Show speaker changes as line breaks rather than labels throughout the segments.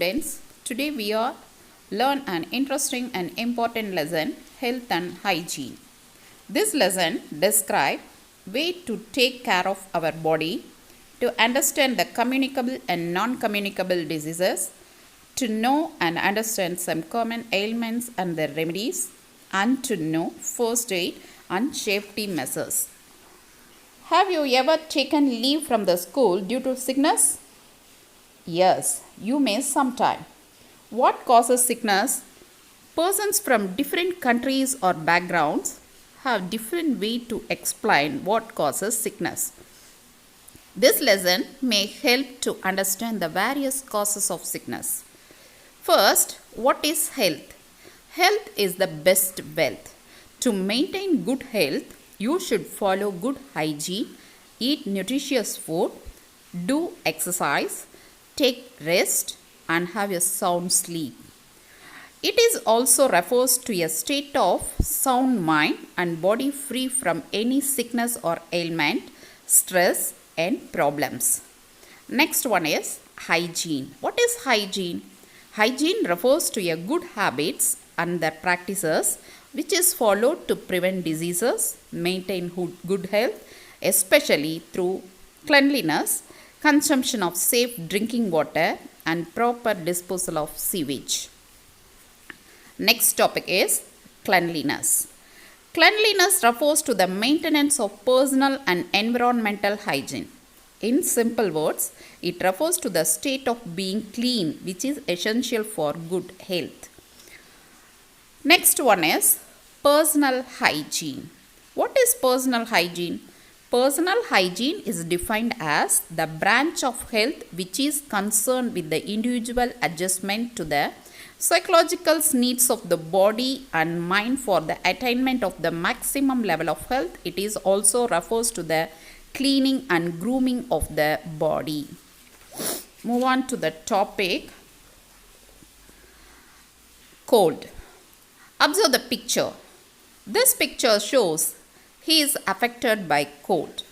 students. Today we are learn an interesting and important lesson, health and hygiene. This lesson describe way to take care of our body, to understand the communicable and non-communicable diseases, to know and understand some common ailments and their remedies, and to know first aid and safety measures. Have you ever taken leave from the school due to sickness? Yes, you may sometime. What causes sickness? Persons from different countries or backgrounds have different way to explain what causes sickness. This lesson may help to understand the various causes of sickness. First, what is health? Health is the best wealth. To maintain good health, you should follow good hygiene, eat nutritious food, do exercise, take rest, and have a sound sleep. It is also refers to a state of sound mind and body free from any sickness or ailment, stress, and problems. Next one is hygiene. What is hygiene? Hygiene refers to a good habits and their practices which is followed to prevent diseases, maintain good health, especially through cleanliness, consumption of safe drinking water, and proper disposal of sewage. Next topic is cleanliness. Cleanliness refers to the maintenance of personal and environmental hygiene. In simple words, it refers to the state of being clean, which is essential for good health. Next one is personal hygiene. What is personal hygiene? Personal hygiene is defined as the branch of health which is concerned with the individual adjustment to the psychological needs of the body and mind for the attainment of the maximum level of health. It is also refers to the cleaning and grooming of the body. Move on to the topic cold. Observe the picture. This picture shows he is affected by cold.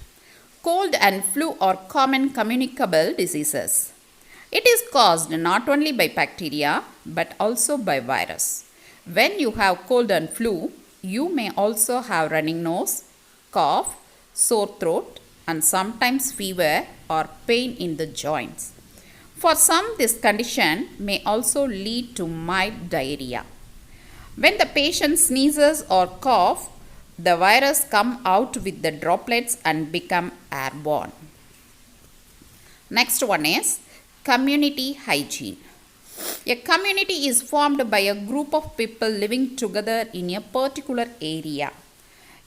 Cold and flu are common communicable diseases. It is caused not only by bacteria but also by virus. When you have cold and flu, you may also have running nose, cough, sore throat, and sometimes fever or pain in the joints. For some, this condition may also lead to mild diarrhea. When the patient sneezes or cough, the virus come out with the droplets and become airborne. Next one is community hygiene. A community is formed by a group of people living together in a particular area.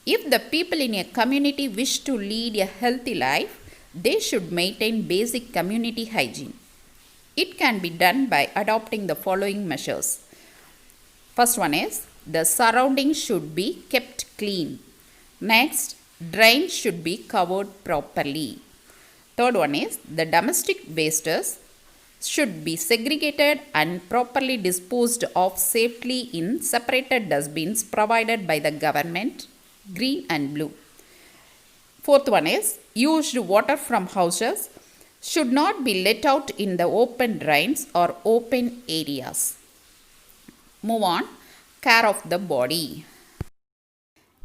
If the people in a community wish to lead a healthy life, they should maintain basic community hygiene. It can be done by adopting the following measures. First one is the surroundings should be kept clean. Next, drains should be covered properly. Third one is the domestic wastes should be segregated and properly disposed of safely in separated dustbins provided by the government, green and blue. Fourth one is used water from houses should not be let out in the open drains or open areas. Move on, care of the body.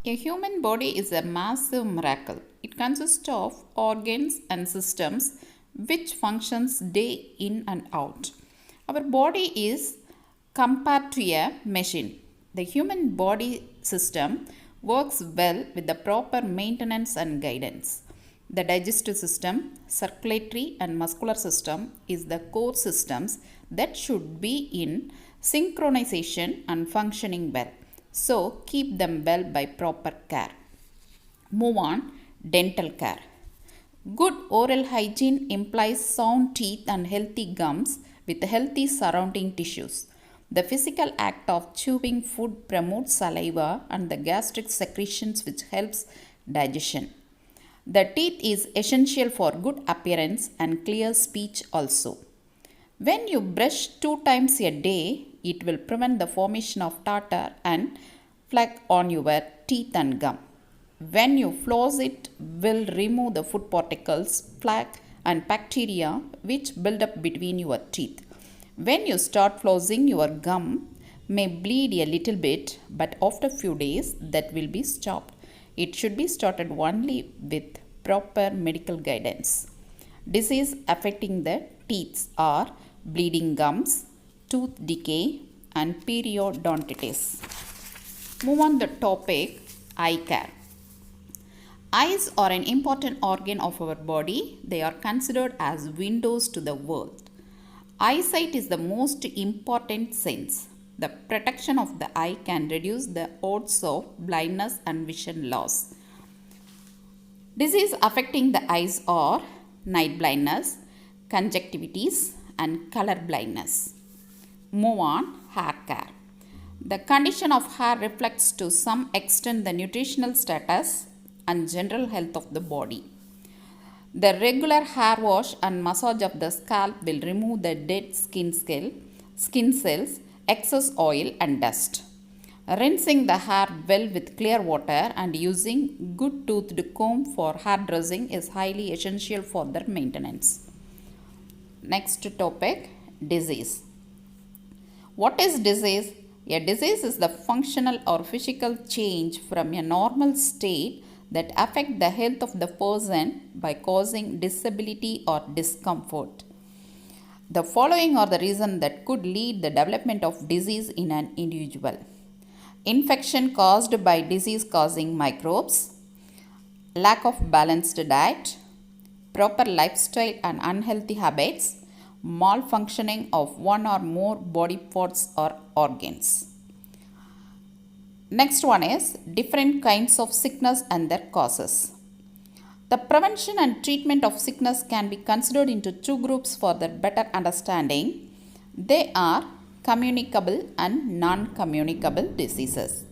A human body is a massive miracle. It consists of organs and systems which functions day in and out. Our body is compared to a machine. The human body system works well with the proper maintenance and guidance. The digestive system, circulatory and muscular system is the core systems that should be in synchronization and functioning well. So, keep them well by proper care. Move on, dental care. Good oral hygiene implies sound teeth and healthy gums with healthy surrounding tissues. The physical act of chewing food promotes saliva and the gastric secretions which helps digestion. The teeth is essential for good appearance and clear speech also. When you brush 2 times a day, it will prevent the formation of tartar and plaque on your teeth and gum. When you floss, it will remove the food particles, plaque, and bacteria which build up between your teeth. When you start flossing, your gum may bleed a little bit, but after few days that will be stopped. It should be started only with proper medical guidance. Disease affecting the teeth are bleeding gums, tooth decay, and periodontitis. Move on the topic eye care. Eyes are an important organ of our body. They are considered as windows to the world. Eyesight is the most important sense. The protection of the eye can reduce the odds of blindness and vision loss. Disease affecting the eyes are night blindness, conjunctivitis, and color blindness. Move on, hair care. The condition of hair reflects to some extent the nutritional status and general health of the body. The regular hair wash and massage of the scalp will remove the dead skin cells, excess oil and dust. Rinsing the hair well with clear water and using good toothed comb for hair dressing is highly essential for their maintenance. Next topic, disease. What is disease? A disease is the functional or physical change from a normal state that affect the health of the person by causing disability or discomfort. The following are the reasons that could lead the development of disease in an individual. Infection caused by disease-causing microbes, lack of balanced diet, proper lifestyle and unhealthy habits, malfunctioning of one or more body parts or organs. Next one is different kinds of sickness and their causes. The prevention and treatment of sickness can be considered into two groups for their better understanding. They are communicable and non-communicable diseases.